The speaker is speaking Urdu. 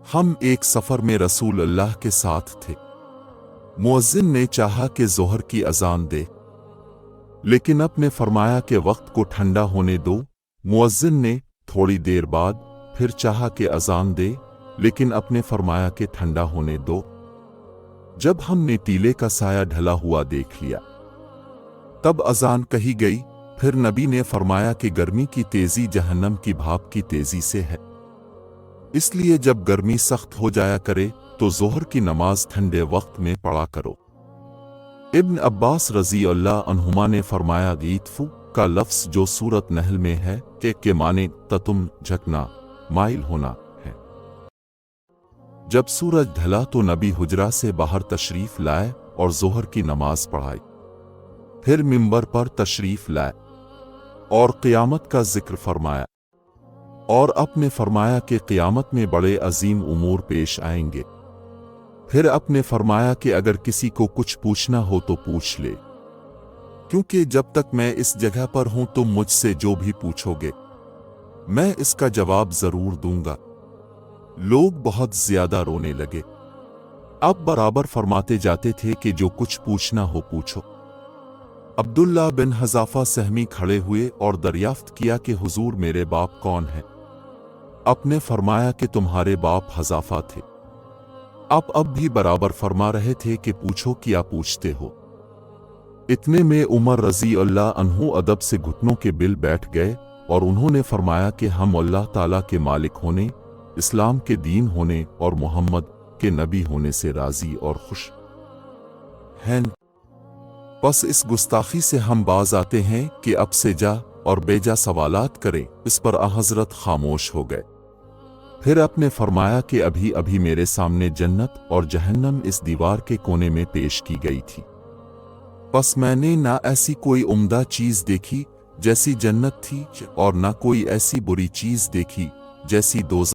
ہم ایک سفر میں رسول اللہ کے ساتھ تھے۔ مؤذن نے چاہا کہ ظہر کی اذان دے، لیکن اب نے فرمایا کہ وقت کو ٹھنڈا ہونے دو۔ مؤذن نے تھوڑی دیر بعد پھر چاہا کہ اذان دے، لیکن اب نے فرمایا کہ ٹھنڈا ہونے دو۔ جب ہم نے ٹیلے کا سایہ ڈھلا ہوا دیکھ لیا، تب اذان کہی گئی۔ پھر نبی نے فرمایا کہ گرمی کی تیزی جہنم کی بھاپ کی تیزی سے ہے، اس لیے جب گرمی سخت ہو جایا کرے تو ظہر کی نماز ٹھنڈے وقت میں پڑھا کرو۔ ابن عباس رضی اللہ عنہما نے فرمایا غیتفو کا لفظ جو سورۃ نحل میں ہے کے معنی تتم جھکنا، مائل ہونا ہے۔ جب سورج ڈھلا تو نبی حجرہ سے باہر تشریف لائے اور ظہر کی نماز پڑھائی، پھر منبر پر تشریف لائے اور قیامت کا ذکر فرمایا، اور اب نے فرمایا کہ قیامت میں بڑے عظیم امور پیش آئیں گے۔ پھر اب نے فرمایا کہ اگر کسی کو کچھ پوچھنا ہو تو پوچھ لے، کیونکہ جب تک میں اس جگہ پر ہوں تم مجھ سے جو بھی پوچھو گے میں اس کا جواب ضرور دوں گا۔ لوگ بہت زیادہ رونے لگے، اب برابر فرماتے جاتے تھے کہ جو کچھ پوچھنا ہو پوچھو۔ عبداللہ بن حذافہ سہمی کھڑے ہوئے اور دریافت کیا کہ حضور میرے باپ کون ہیں؟ اب نے فرمایا کہ تمہارے باپ حذافہ تھے۔ اب بھی برابر فرما رہے تھے کہ پوچھو کیا پوچھتے ہو۔ اتنے میں عمر رضی اللہ عنہ ادب سے گھٹنوں کے بل بیٹھ گئے اور انہوں نے فرمایا کہ ہم اللہ تعالیٰ کے مالک ہونے، اسلام کے دین ہونے اور محمد کے نبی ہونے سے راضی اور خوش ہیں۔ بس اس گستاخی سے ہم باز آتے ہیں کہ اب سے جا اور بے جا سوالات کریں۔ اس پر حضرت خاموش ہو گئے۔ پھر اب نے فرمایا کہ ابھی میرے سامنے جنت اور جہنم اس دیوار کے کونے میں پیش کی گئی تھی، بس میں نے نہ ایسی کوئی عمدہ چیز دیکھی جیسی جنت تھی، اور نہ کوئی ایسی بری چیز دیکھی جیسی دوزخ